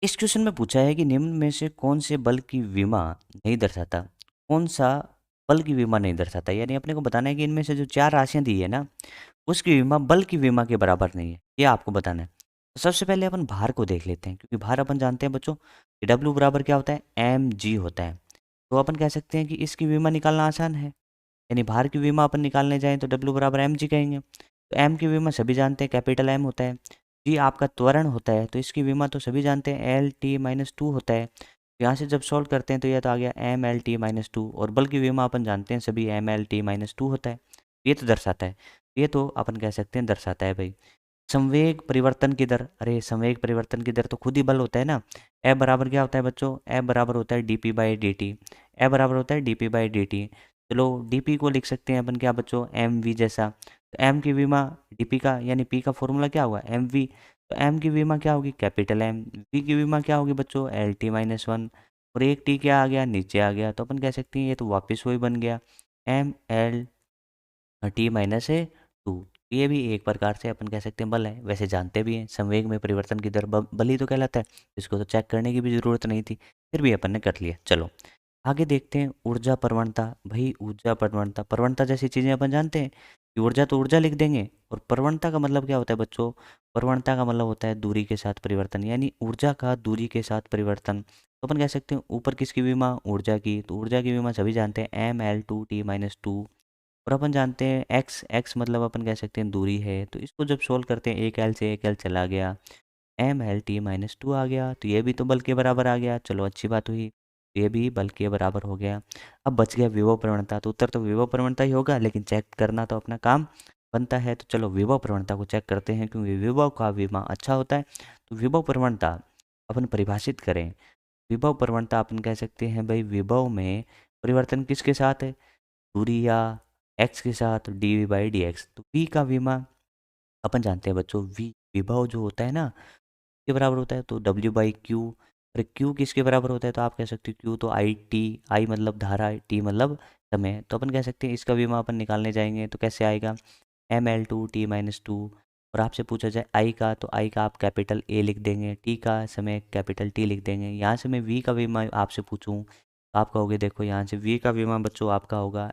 इस क्वेश्चन में पूछा है कि निम्न में से कौन से बल की विमा नहीं दर्शाता? कौन सा बल की विमा नहीं दर्शाता? यानी अपने को बताना है कि इनमें से जो 4 राशियाँ दी है ना, उसकी विमा बल की विमा के बराबर नहीं है। ये आपको बताना है। तो सबसे पहले अपन भार को देख लेते हैं, क्योंकि भार अपन जानते हैं बच्चों कि W बराबर क्या होता है? mg होता है। तो अपन कह सकते हैं कि इसकी विमा निकालना आसान है। यानी भार की विमा अपन निकालने जाएँ तो W बराबर mg कहेंगे। तो m की विमा सभी जानते हैं, कैपिटल M होता है। जी आपका त्वरण होता है, तो इसकी विमा तो सभी जानते हैं, LT-2 होता है। यहाँ से जब सॉल्व करते हैं तो यह तो आ गया MLT-2, और बल की विमा अपन जानते हैं सभी MLT-2 होता है। ये तो दर्शाता है। ये तो अपन कह सकते हैं दर्शाता है भाई। संवेग परिवर्तन की दर, अरे संवेग परिवर्तन की दर तो खुद ही बल होता है ना। F बराबर क्या होता है बच्चों? F बराबर होता है dp/dt। F बराबर होता है dp/dt। चलो dp को लिख सकते हैं अपन क्या बच्चों? mv जैसा। तो m की विमा dp का यानी p का फॉर्मूला क्या हुआ? mv। तो m की विमा क्या होगी? Capital M। v की विमा क्या होगी बच्चों? LT-1। और एक t क्या आ गया? नीचे आ गया। तो अपन कह सकते हैं ये तो वापस वही बन गया, ML-T-2। ये भी एक प्रकार से अपन कह सकते हैं बल है। वैसे जानते भी हैं संवेग में परिवर्तन की दर बल ही तो कहलाता है। इसको तो चेक करने की भी ज़रूरत नहीं थी, फिर भी अपन ने कर लिया। चलो आगे देखते हैं ऊर्जा प्रवणता। भाई ऊर्जा प्रवणता, प्रवणता जैसी चीज़ें अपन जानते हैं कि ऊर्जा तो ऊर्जा लिख देंगे, और प्रवणता का मतलब क्या होता है बच्चों? प्रवणता का मतलब होता है दूरी के साथ परिवर्तन, यानी ऊर्जा का दूरी के साथ परिवर्तन। तो अपन कह सकते हैं ऊपर किसकी विमा? ऊर्जा की। तो ऊर्जा की विमा सभी जानते हैं, ML2T-2। और अपन जानते हैं एक्स, एक्स मतलब अपन कह सकते हैं दूरी है। तो इसको जब सोल्व करते हैं, एक एल से एक एल चला गया, ML-T-2 आ गया। तो ये भी तो बल के बराबर आ गया। चलो अच्छी बात हुई, ये भी बल के बराबर हो गया। अब बच गया विभव प्रवणता। तो उत्तर तो विभव प्रवणता ही होगा, लेकिन चेक करना तो अपना काम बनता है। तो चलो विभव प्रवणता को चेक करते हैं, क्योंकि विभव का विमा अच्छा होता है। तो विभव प्रवणता अपन परिभाषित करें। विभव प्रवणता अपन कह सकते हैं भाई, विभव में परिवर्तन किसके साथ है? दूरी या एक्स के साथ, dv/dx। तो v का विमा अपन जानते हैं बच्चों, v विभव जो होता है ना, के बराबर होता है। तो W/Q। अरे Q किसके बराबर होता है? तो आप कह सकते हो Q तो IT। I मतलब धारा, T मतलब समय। तो अपन कह सकते हैं इसका विमा अपन निकालने जाएंगे तो कैसे आएगा? ML2T-2। और आपसे पूछा जाए I का, तो I का आप कैपिटल A लिख देंगे, T का समय कैपिटल T लिख देंगे। यहाँ से मैं V का विमा आपसे पूछूं तो आप कहोगे देखो यहाँ से V का विमा बच्चों आपका होगा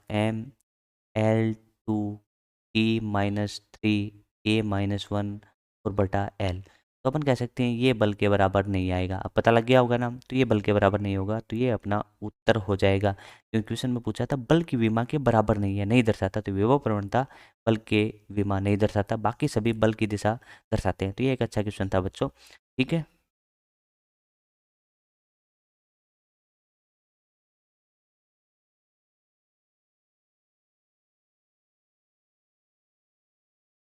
ML2T-3A-1 और बटा L। तो अपन कह सकते हैं ये बल के बराबर नहीं आएगा। अब पता लग गया होगा ना, तो ये बल के बराबर नहीं होगा, तो ये अपना उत्तर हो जाएगा। क्योंकि क्वेश्चन में पूछा था बल की विमा के बराबर नहीं है, नहीं दर्शाता। तो विभव प्रवणता बल के विमा नहीं दर्शाता, बाकी सभी बल की दिशा दर्शाते हैं। तो ये एक अच्छा क्वेश्चन था बच्चों। ठीक है।